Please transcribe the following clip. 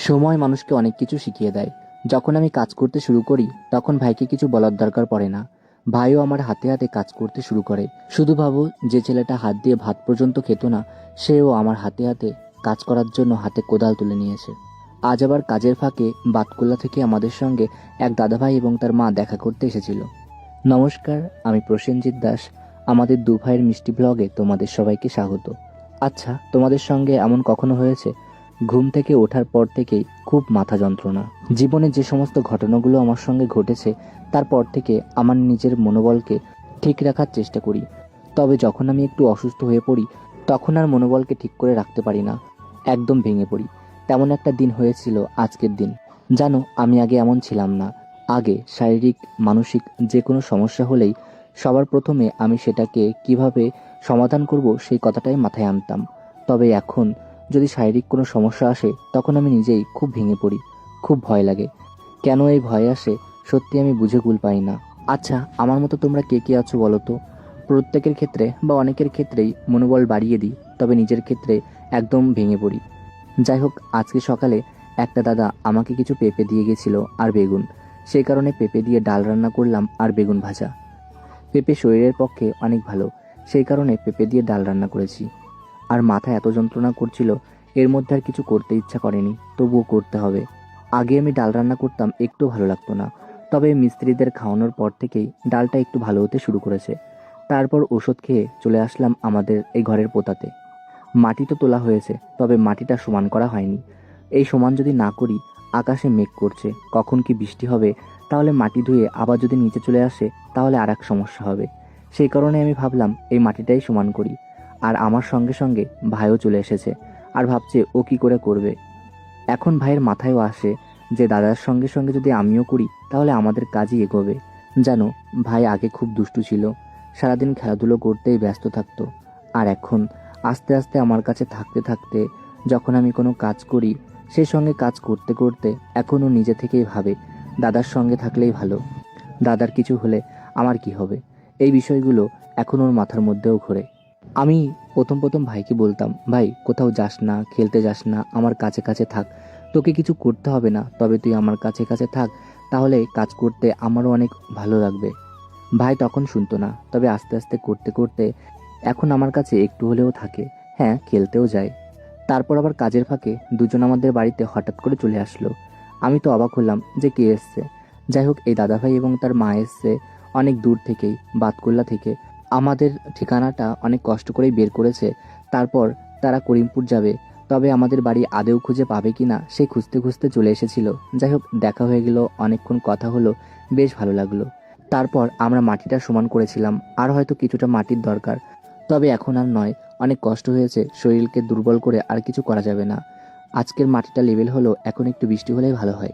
সময় মানুষকে অনেক কিছু শিখিয়ে দেয়। যখন আমি কাজ করতে শুরু করি তখন ভাইকে কিছু বলার দরকার পড়ে না। ভাইও আমার হাতে হাতে কাজ করতে শুরু করে। শুধু ভাবো, যে ছেলেটা হাত দিয়ে ভাত পর্যন্ত খেত না, সেও আমার হাতে হাতে কাজ করার জন্য হাতে কোদাল তুলে নিয়েছে। আজ আবার কাজের ফাঁকে বাতকুল্লা থেকে আমাদের সঙ্গে এক দাদাভাই এবং তার মা দেখা করতে এসেছিল। নমস্কার, আমি প্রসেনজিৎ দাস। আমাদের দু ভাইয়ের মিষ্টি ব্লগে তোমাদের সবাইকে স্বাগত। আচ্ছা, তোমাদের সঙ্গে এমন কখনো হয়েছে ঘুম থেকে ওঠার পর থেকেই খুব মাথা যন্ত্রণা? জীবনে যে সমস্ত ঘটনাগুলো আমার সঙ্গে ঘটেছে তারপর থেকে আমার নিজের মনোবলকে ঠিক রাখার চেষ্টা করি, তবে যখন আমি একটু অসুস্থ হয়ে পড়ি তখন আর মনোবলকে ঠিক করে রাখতে পারি না, একদম ভেঙে পড়ি। তেমন একটা দিন হয়েছিল আজকের দিন। জানো, আমি আগে এমন ছিলাম না। আগে শারীরিক মানসিক যে কোনো সমস্যা হলেই সবার প্রথমে আমি সেটাকে কিভাবে সমাধান করব সেই কথাটাই মাথায় আনতাম। তবে এখন যদি শারীরিক কোনো সমস্যা আসে তখন আমি নিজেই খুব ভেঙে পড়ি, খুব ভয় লাগে। কেন এই ভয় আসে সত্যি আমি বুঝে কুল পাই না। আচ্ছা, আমার মতো তোমরা কে কে আছো বলো তো? প্রত্যেকের ক্ষেত্রে বা অনেকের ক্ষেত্রেই মনোবল বাড়িয়ে দিই, তবে নিজের ক্ষেত্রে একদম ভেঙে পড়ি। যাই হোক, আজকে সকালে একটা দাদা আমাকে কিছু পেঁপে দিয়ে গেছিল আর বেগুন। সেই কারণে পেঁপে দিয়ে ডাল রান্না করলাম আর বেগুন ভাজা। পেঁপে শরীরের পক্ষে অনেক ভালো, সেই কারণে পেঁপে দিয়ে ডাল রান্না করেছি। আর মাথা এত যন্ত্রণা করছিল, এর মধ্যে আর কিছু করতে ইচ্ছা করেনি, তবুও করতে হবে। আগে আমি ডাল রান্না করতাম, একটু ভালো লাগতো না, তবে মিস্ত্রিদের খাওয়ানোর পর থেকেই ডালটা একটু ভালো হতে শুরু করেছে। তারপর ওষুধ খেয়ে চলে আসলাম আমাদের এই ঘরের পোতাতে। মাটি তো তোলা হয়েছে, তবে মাটিটা সমান করা হয়নি। এই সমান যদি না করি, আকাশে মেঘ করছে, কখন কি বৃষ্টি হবে, তাহলে মাটি ধুয়ে আবার যদি নিচে চলে আসে তাহলে আর এক সমস্যা হবে। সেই কারণে আমি ভাবলাম এই মাটিটাই সমান করি। আর আমার সঙ্গে সঙ্গে ভাইও চলে এসেছে আর ভাবছে ও কি করে করবে। এখন ভাইয়ের মাথায়ও আসে যে দাদার সঙ্গে সঙ্গে যদি আমিও করি তাহলে আমাদের কাজই এগোবে। জানো, ভাই আগে খুব দুষ্টু ছিল, সারাদিন খেলাধুলো করতেই ব্যস্ত থাকতো। আর এখন আস্তে আস্তে আমার কাছে থাকতে থাকতে যখন আমি কোনো কাজ করি, সেই সঙ্গে কাজ করতে করতে এখনও নিজে থেকেই ভাবে দাদার সঙ্গে থাকলেই ভালো, দাদার কিছু হলে আমার কি হবে। এই বিষয়গুলো এখন ওর মাথার মধ্যেও ঘোরে। আমি প্রথম প্রথম ভাইকে বলতাম, ভাই কোথাও যাস না, খেলতে যাস না, আমার কাছে কাছে থাক, তোকে কিছু করতে হবে না, তবে তুই আমার কাছে কাছে থাক, তাহলে কাজ করতে আমারও অনেক ভালো লাগবে। ভাই তখন শুনতো না, তবে আস্তে আস্তে করতে করতে এখন আমার কাছে একটু হলেও থাকে। হ্যাঁ, খেলতেও যায়। তারপর আবার কাজের ফাঁকে দুজন আমাদের বাড়িতে হঠাৎ করে চলে আসলো। আমি তো অবাক হলাম যে কে এসছে। যাই হোক, এই দাদাভাই এবং তার মা এসছে অনেক দূর থেকেই, বাতকুল্লা থেকে। আমাদের ঠিকানাটা অনেক কষ্ট করেই বের করেছে। তারপর তারা করিমপুর যাবে, তবে আমাদের বাড়ি আদেও খুঁজে পাবে কিনা সে খুঁজতে খুঁজতে চলে এসেছিল। যাই হোক, দেখা হয়ে গেল, অনেকক্ষণ কথা হলো, বেশ ভালো লাগলো। তারপর আমরা মাটিটা সমান করেছিলাম, আর হয়তো কিছুটা মাটির দরকার, তবে এখন আর নয়। অনেক কষ্ট হয়েছে, শরীরকে দুর্বল করে আর কিছু করা যাবে না। আজকের মাটিটা লেভেল হলো, এখন একটু বৃষ্টি হলেই ভালো হয়।